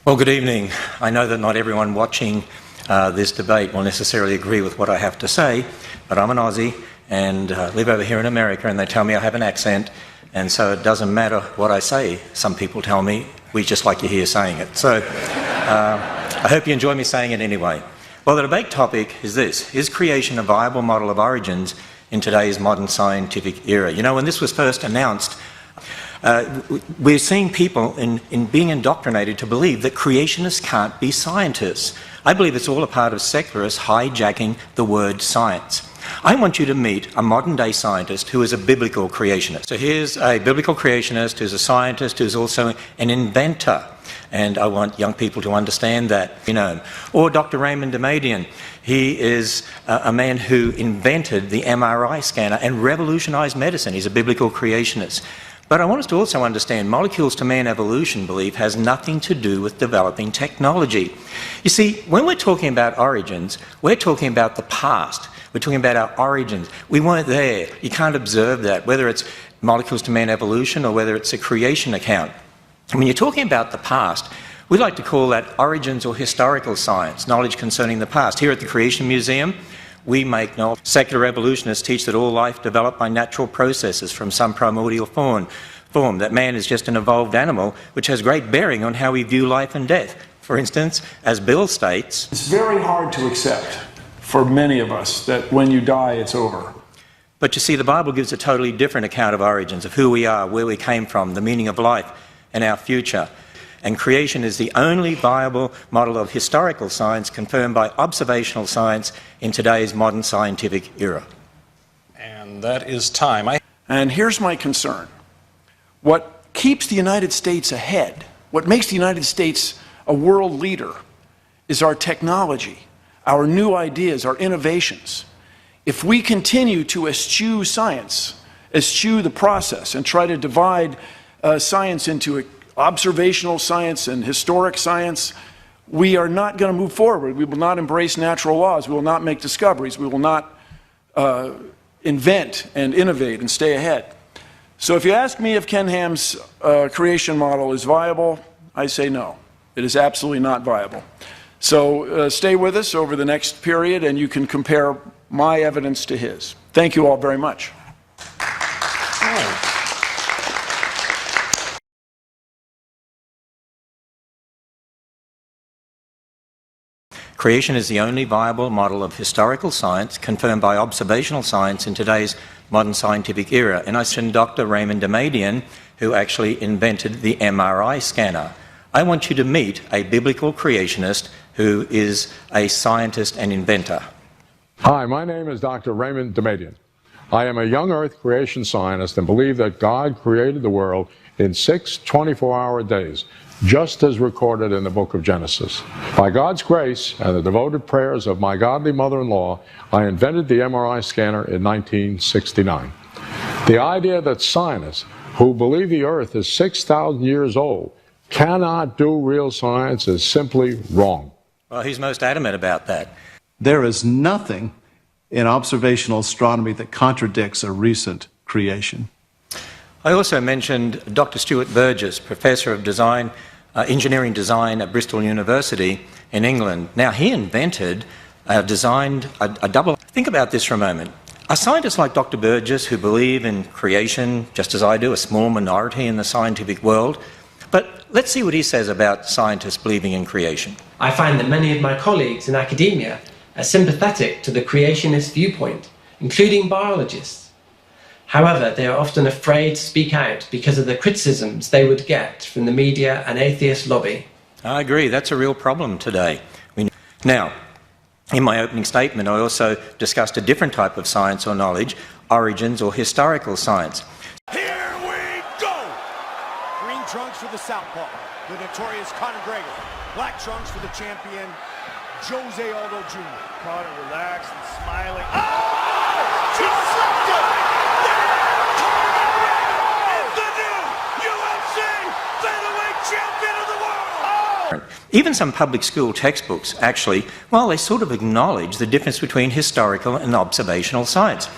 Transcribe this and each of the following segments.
Well, good evening. I know that not everyone watching this debate will necessarily agree with what I have to say, but I'm an Aussie and live over here in America, and they tell me I have an accent, and so it doesn't matter what I say. Some people tell me, we just like you here saying it. So I hope you enjoy me saying it anyway. Well, the debate topic is this: is creation a viable model of origins in today's modern scientific era? You know, when this was first announced, we're seeing people in being indoctrinated to believe that creationists can't be scientists. I believe it's all a part of secularists hijacking the word science. I want you to meet a modern-day scientist who is a biblical creationist. So here's a biblical creationist who's a scientist who's also an inventor. And I want young people to understand that, you know. Or Dr. Raymond Damadian. He is a man who invented the MRI scanner and revolutionized medicine. He's a biblical creationist. But I want us to also understand molecules to man evolution belief has nothing to do with developing technology. You see, when we're talking about origins, we're talking about the past. We're talking about our origins. We weren't there. You can't observe that, whether it's molecules to man evolution or whether it's a creation account. And when you're talking about the past, we like to call that origins or historical science, knowledge concerning the past. Here at the Creation Museum, we make knowledge. Secular evolutionists teach that all life developed by natural processes from some primordial form, that man is just an evolved animal, which has great bearing on how we view life and death. For instance, as Bill states, it's very hard to accept for many of us that when you die, it's over. But you see, the Bible gives a totally different account of origins, of who we are, where we came from, the meaning of life, and our future. And creation is the only viable model of historical science confirmed by observational science in today's modern scientific era. And that is time. And here's my concern. What keeps the United States ahead, what makes the United States a world leader, is our technology, our new ideas, our innovations. If we continue to eschew science, eschew the process, and try to divide science into observational science and historic science, we are not going to move forward. We will not embrace natural laws. We will not make discoveries. We will not invent and innovate and stay ahead. So if you ask me if Ken Ham's creation model is viable, I say no. It is absolutely not viable. So stay with us over the next period, and you can compare my evidence to his. Thank you all very much. Creation is the only viable model of historical science confirmed by observational science in today's modern scientific era. And I mentioned Dr. Raymond Damadian, who actually invented the MRI scanner. I want you to meet a biblical creationist who is a scientist and inventor. Hi, my name is Dr. Raymond Damadian. I am a young Earth creation scientist and believe that God created the world in 6 24-hour days, just as recorded in the book of Genesis. By God's grace and the devoted prayers of my godly mother-in-law, I invented the MRI scanner in 1969. The idea that scientists who believe the Earth is 6,000 years old cannot do real science is simply wrong. Well, he's most adamant about that. There is nothing in observational astronomy that contradicts a recent creation. I also mentioned Dr. Stuart Burgess, Professor of Engineering Design at Bristol University in England. Now, he designed a double. Think about this for a moment. Are scientists like Dr. Burgess, who believe in creation, just as I do, a small minority in the scientific world? But let's see what he says about scientists believing in creation. I find that many of my colleagues in academia are sympathetic to the creationist viewpoint, including biologists. However, they are often afraid to speak out because of the criticisms they would get from the media and atheist lobby. I agree, that's a real problem today. Now, in my opening statement, I also discussed a different type of science or knowledge, origins or historical science. Here we go! Green trunks for the southpaw, the notorious Conor Gregor. Black trunks for the champion, Jose Aldo Jr. Conor relaxed and smiling. Oh! Disruptive! Even some public school textbooks actually, well, they sort of acknowledge the difference between historical and observational science.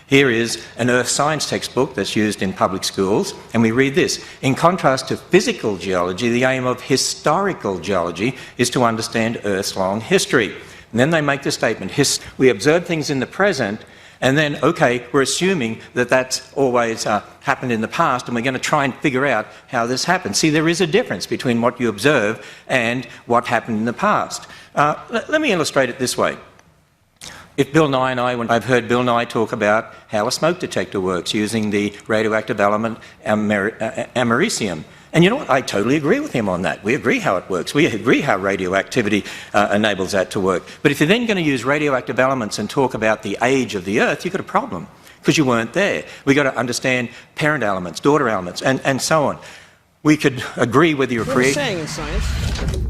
Here is an earth science textbook that's used in public schools, and we read this. In contrast to physical geology, the aim of historical geology is to understand Earth's long history. And then they make the statement, we observe things in the present, and then, okay, we're assuming that that's always happened in the past, and we're going to try and figure out how this happened. See, there is a difference between what you observe and what happened in the past. Let me illustrate it this way. If Bill Nye and when I've heard Bill Nye talk about how a smoke detector works using the radioactive element americium. And you know what? I totally agree with him on that. We agree how it works. We agree how radioactivity enables that to work. But if you're then going to use radioactive elements and talk about the age of the Earth, you've got a problem because you weren't there. We've got to understand parent elements, daughter elements, and so on. We could agree whether you're There's a saying in science,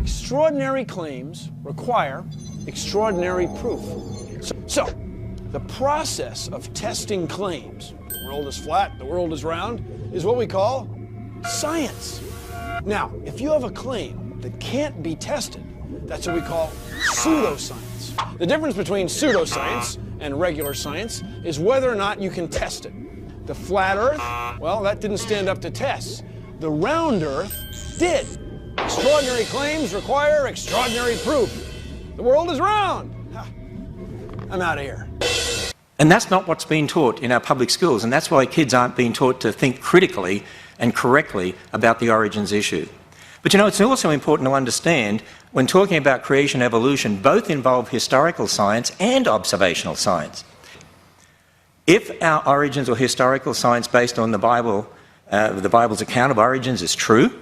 extraordinary claims require extraordinary proof. So, the process of testing claims, the world is flat, the world is round, is what we call science. Now, if you have a claim that can't be tested, that's what we call pseudoscience. The difference between pseudoscience and regular science is whether or not you can test it. The flat Earth, well, that didn't stand up to tests. The round Earth did. Extraordinary claims require extraordinary proof. The world is round. I'm out of here. And that's not what's being taught in our public schools, and that's why kids aren't being taught to think critically and correctly about the origins issue. But you know, it's also important to understand when talking about creation evolution, both involve historical science and observational science. If our origins or historical science based on the Bible's account of origins is true,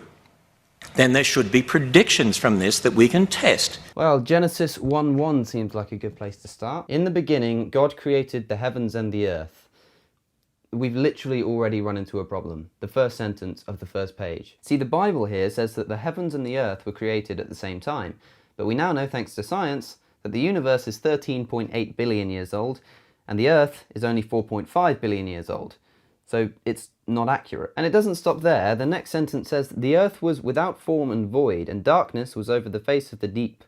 then there should be predictions from this that we can test. Well, Genesis 1:1 seems like a good place to start. In the beginning, God created the heavens and the earth. We've literally already run into a problem. The first sentence of the first page. See, the Bible here says that the heavens and the earth were created at the same time. But we now know, thanks to science, that the universe is 13.8 billion years old, and the earth is only 4.5 billion years old. So it's not accurate. And it doesn't stop there. The next sentence says, the earth was without form and void, and darkness was over the face of the deep,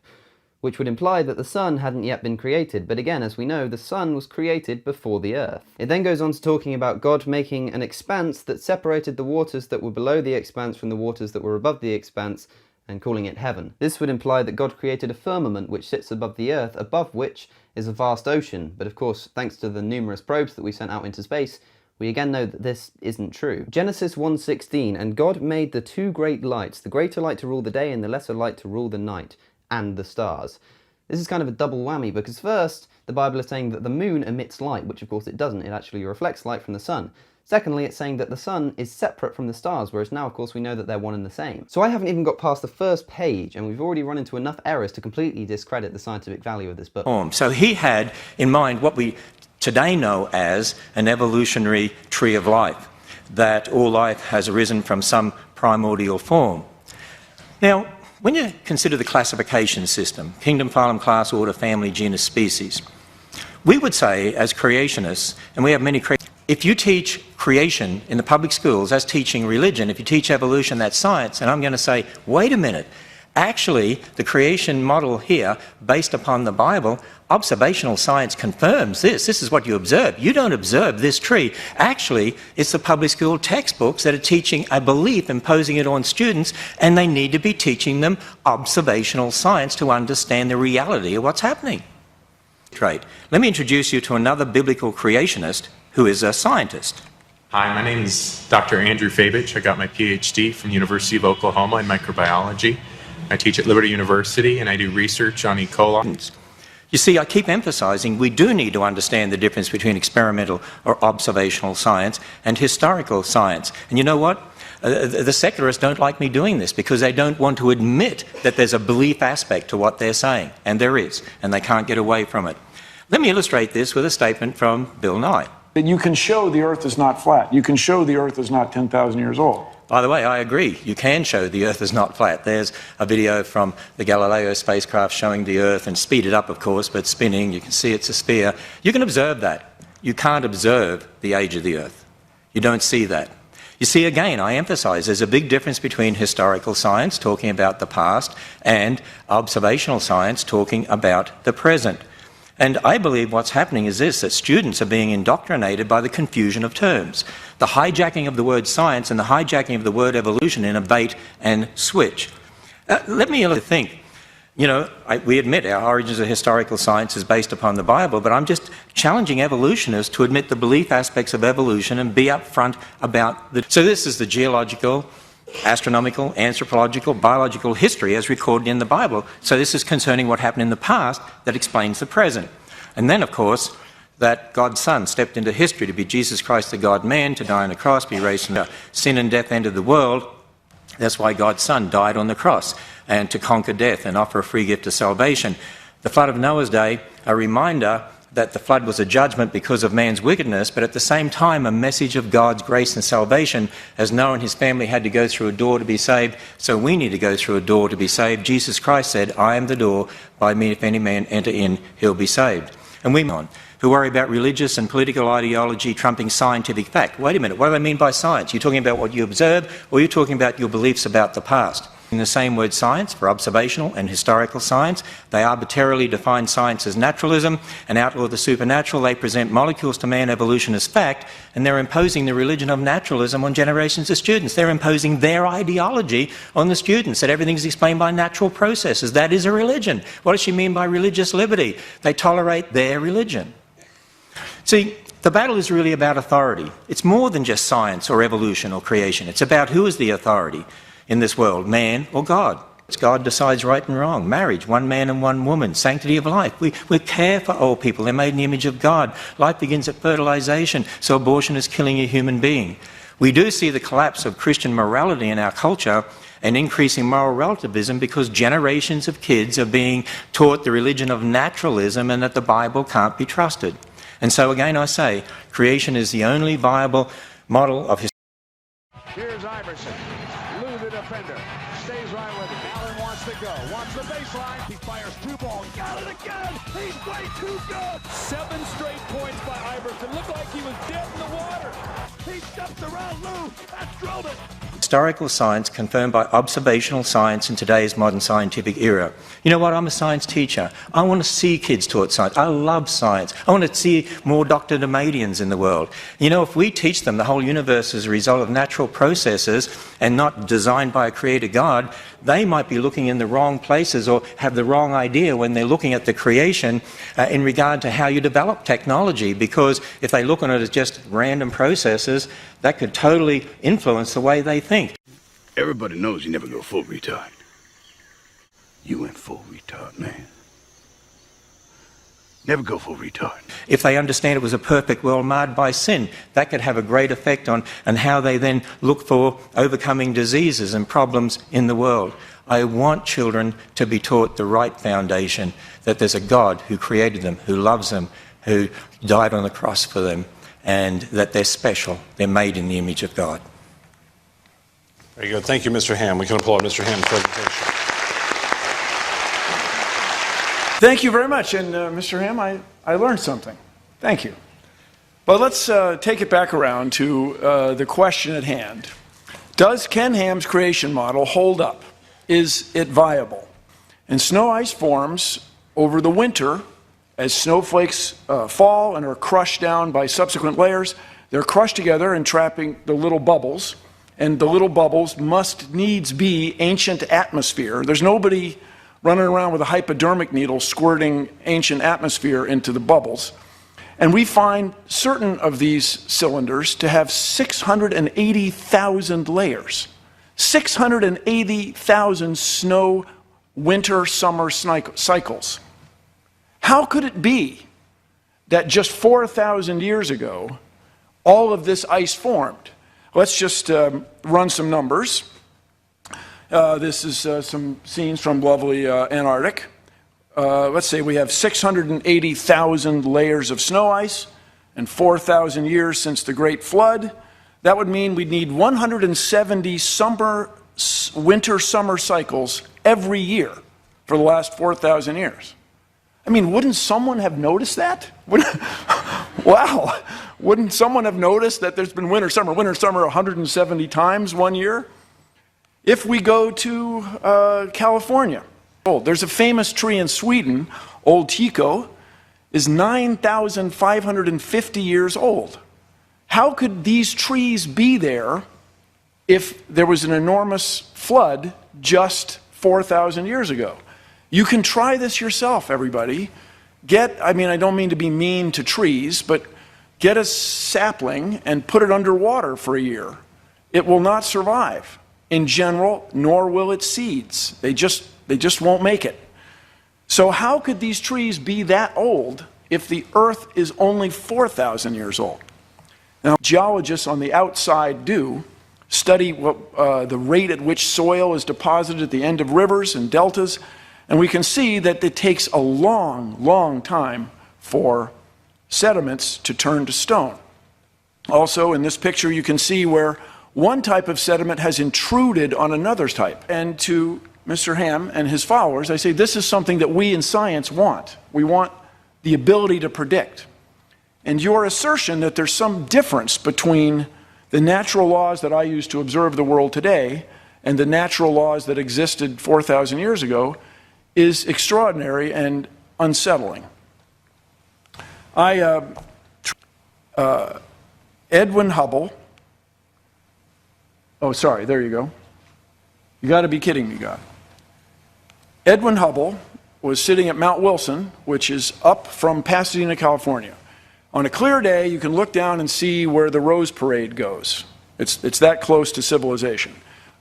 which would imply that the sun hadn't yet been created. But again, as we know, the sun was created before the earth. It then goes on to talking about God making an expanse that separated the waters that were below the expanse from the waters that were above the expanse, and calling it heaven. This would imply that God created a firmament which sits above the earth, above which is a vast ocean. But of course, thanks to the numerous probes that we sent out into space, we again know that this isn't true. Genesis 1:16, and God made the two great lights, the greater light to rule the day and the lesser light to rule the night, and the stars. This is kind of a double whammy, because first, the Bible is saying that the moon emits light, which of course it doesn't, it actually reflects light from the sun. Secondly, it's saying that the sun is separate from the stars, whereas now of course we know that they're one and the same. So I haven't even got past the first page, and we've already run into enough errors to completely discredit the scientific value of this book. So he had in mind what we today know as an evolutionary tree of life, that all life has arisen from some primordial form. Now, when you consider the classification system, kingdom, phylum, class, order, family, genus, species, we would say as creationists, and we have many if you teach creation in the public schools, that's teaching religion. If you teach evolution, that's science. And I'm going to say, wait a minute. Actually, the creation model here, based upon the Bible, observational science confirms this. This is what you observe. You don't observe this tree. Actually, it's the public school textbooks that are teaching a belief, imposing it on students, and they need to be teaching them observational science to understand the reality of what's happening. Right. Let me introduce you to another biblical creationist who is a scientist. Hi, my name is Dr. Andrew Fabich. I got my PhD from the University of Oklahoma in microbiology. I teach at Liberty University and I do research on E. coli. You see, I keep emphasizing we do need to understand the difference between experimental or observational science and historical science. And you know what? The secularists don't like me doing this because they don't want to admit that there's a belief aspect to what they're saying. And there is, and they can't get away from it. Let me illustrate this with a statement from Bill Nye. That you can show the Earth is not flat. You can show the Earth is not 10,000 years old. By the way, I agree. You can show the Earth is not flat. There's a video from the Galileo spacecraft showing the Earth, and speeded up, of course, but spinning. You can see it's a sphere. You can observe that. You can't observe the age of the Earth. You don't see that. You see, again, I emphasize there's a big difference between historical science, talking about the past, and observational science, talking about the present. And I believe what's happening is this, that students are being indoctrinated by the confusion of terms, the hijacking of the word science and the hijacking of the word evolution in a bait and switch. Let me think. You know, we admit our origins of historical science is based upon the Bible, but I'm just challenging evolutionists to admit the belief aspects of evolution and be upfront about the... So this is the geological, astronomical, anthropological, biological history as recorded in the Bible. So this is concerning what happened in the past that explains the present. And then, of course, that God's Son stepped into history to be Jesus Christ, the God-man, to die on the cross, be raised from the sin and death entered the world. That's why God's Son died on the cross, and to conquer death and offer a free gift of salvation. The flood of Noah's day, a reminder that the flood was a judgment because of man's wickedness, but at the same time a message of God's grace and salvation, as Noah and his family had to go through a door to be saved, so we need to go through a door to be saved. Jesus Christ said, I am the door, by me if any man enter in, he'll be saved. And we who worry about religious and political ideology trumping scientific fact. Wait a minute, what do I mean by science? You're talking about what you observe, or you're talking about your beliefs about the past? In the same word science for observational and historical science, they arbitrarily define science as naturalism and outlaw the supernatural. They present molecules to man evolution as fact, and they're imposing the religion of naturalism on generations of students. They're imposing their ideology on the students, that everything's explained by natural processes. That is a religion. What does she mean by religious liberty? They tolerate their religion. See, the battle is really about authority. It's more than just science or evolution or creation. It's about who is the authority in this world, man or God. God decides right and wrong. Marriage, one man and one woman. Sanctity of life. We care for old people. They're made in the image of God. Life begins at fertilization, so abortion is killing a human being. We do see the collapse of Christian morality in our culture and increasing moral relativism because generations of kids are being taught the religion of naturalism and that the Bible can't be trusted. And so again I say, creation is the only viable model of history. Here's Iverson. Lou the defender. Stays right with it. Allen wants to go. Wants the baseline. He fires two balls. Got it again. He's way too good. 7 straight points by Iverson. Looked like he was dead in the water. He steps around Lou. That drove it. Historical science confirmed by observational science in today's modern scientific era. You know what? I'm a science teacher. I want to see kids taught science. I love science. I want to see more Dr. Demadians in the world. You know, if we teach them the whole universe is a result of natural processes and not designed by a creator God, they might be looking in the wrong places or have the wrong idea when they're looking at the creation in regard to how you develop technology, because if they look on it as just random processes, that could totally influence the way they think. Everybody knows you never go full retard. You went full retard, man. Never go full retard. If they understand it was a perfect world marred by sin, that could have a great effect on how they then look for overcoming diseases and problems in the world. I want children to be taught the right foundation, that there's a God who created them, who loves them, who died on the cross for them, and that they're special. They're made in the image of God. Very good. Thank you, Mr. Ham. We can applaud Mr. Ham's presentation. Thank you very much. And Mr. Ham, I learned something. Thank you. But let's take it back around to the question at hand. Does Ken Ham's creation model hold up? Is it viable? And snow ice forms over the winter as snowflakes fall and are crushed down by subsequent layers. They're crushed together and trapping the little bubbles. And the little bubbles must needs be ancient atmosphere. There's nobody running around with a hypodermic needle squirting ancient atmosphere into the bubbles. And we find certain of these cylinders to have 680,000 layers. 680,000 snow, winter, summer cycles. How could it be that just 4,000 years ago, all of this ice formed? Let's just run some numbers. This is some scenes from lovely Antarctic. Let's say we have 680,000 layers of snow ice and 4,000 years since the Great Flood. That would mean we'd need 170 winter-summer cycles every year for the last 4,000 years. I mean, wouldn't someone have noticed that? Wow. Wouldn't someone have noticed that there's been winter-summer 170 times one year? If we go to California, there's a famous tree in Sweden, Old Tico, is 9,550 years old. How could these trees be there if there was an enormous flood just 4,000 years ago? You can try this yourself, everybody. I don't mean to be mean to trees, but get a sapling and put it underwater for a year. It will not survive in general, nor will its seeds. They just won't make it. So how could these trees be that old if the Earth is only 4,000 years old? Now, geologists on the outside study the rate at which soil is deposited at the end of rivers and deltas, and we can see that it takes a long, long time for sediments to turn to stone. Also, in this picture, you can see where one type of sediment has intruded on another type. And to Mr. Ham and his followers, I say this is something that we in science want. We want the ability to predict. And your assertion that there's some difference between the natural laws that I use to observe the world today and the natural laws that existed 4,000 years ago is extraordinary and unsettling. Edwin Hubble, oh, sorry, there you go. You got to be kidding me, God. Edwin Hubble was sitting at Mount Wilson, which is up from Pasadena, California. On a clear day, you can look down and see where the Rose Parade goes. It's that close to civilization.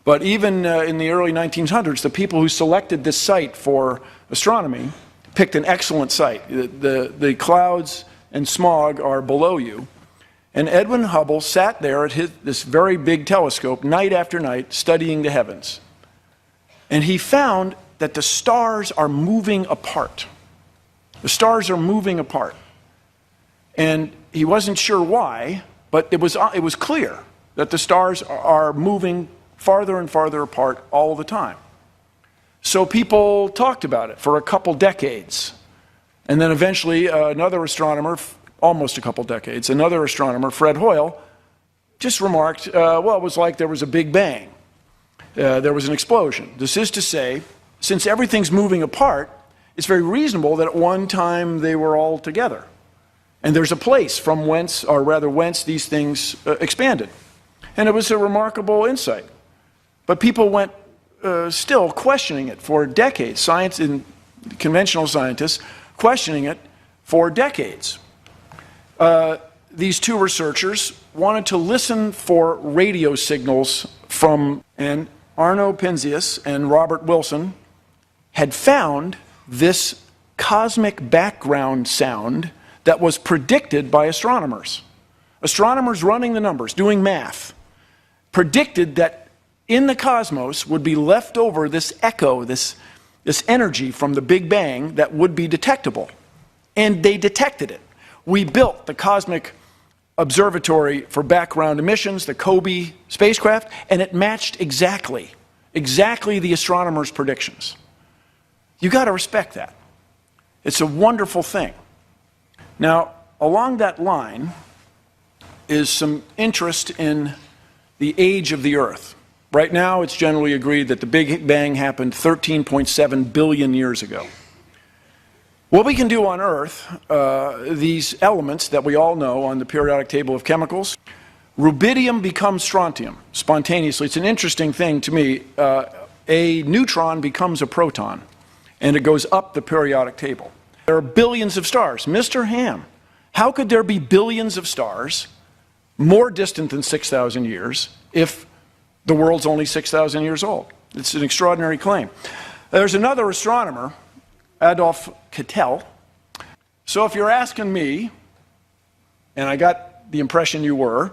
But even in the early 1900s, the people who selected this site for astronomy picked an excellent site. The clouds and smog are below you. And Edwin Hubble sat there at this very big telescope night after night studying the heavens. And he found that the stars are moving apart. The stars are moving apart. And he wasn't sure why, but it was clear that the stars are moving farther and farther apart all the time. So people talked about it for a couple decades. And then eventually another astronomer, almost a couple decades, another astronomer, Fred Hoyle, just remarked, well, it was like there was a big bang. There was an explosion. This is to say, since everything's moving apart, it's very reasonable that at one time they were all together. And there's a place from whence these things expanded. And it was a remarkable insight. But people went still questioning it for decades. Science and conventional scientists questioning it for decades. These two researchers wanted to listen for radio signals and Arno Penzias and Robert Wilson had found this cosmic background sound that was predicted by astronomers. Astronomers running the numbers, doing math, predicted that in the cosmos would be left over this echo, this energy from the Big Bang that would be detectable. And they detected it. We built the Cosmic Observatory for Background Emissions, the COBE spacecraft, and it matched exactly the astronomers' predictions. You got to respect that. It's a wonderful thing. Now, along that line is some interest in the age of the Earth. Right now, it's generally agreed that the Big Bang happened 13.7 billion years ago. What we can do on Earth, these elements that we all know on the periodic table of chemicals, rubidium becomes strontium spontaneously. It's an interesting thing to me. A neutron becomes a proton, and it goes up the periodic table. There are billions of stars. Mr. Ham, how could there be billions of stars more distant than 6,000 years if the world's only 6,000 years old? It's an extraordinary claim. There's another astronomer, Adolf Kittel. So if you're asking me, and I got the impression you were,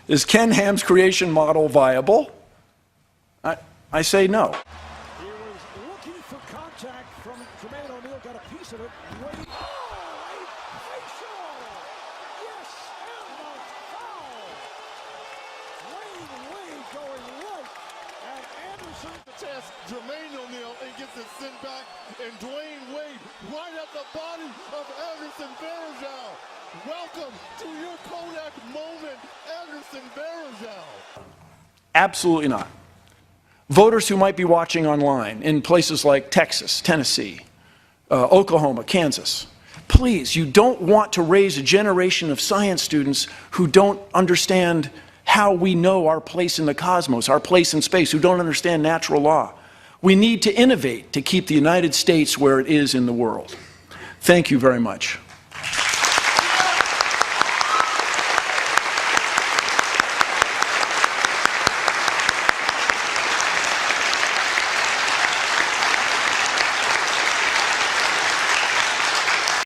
is Ken Ham's creation model viable? I say no. He was looking for contact from Jermaine O'Neal, got a piece of it. Wait. Oh, a facial! Yes, and a foul! Wade going right at Anderson. The test, Jermaine O'Neal, and gets it sent back, and Dwayne Wade right at the body of Anderson Varejao. Welcome to your Kodak moment, Anderson Varejao. Absolutely not. Voters who might be watching online in places like Texas, Tennessee, Oklahoma, Kansas, Please, you don't want to raise a generation of science students who don't understand how we know our place in the cosmos, our place in space, who don't understand natural law. We need to innovate to keep the United States where it is in the world. Thank you very much.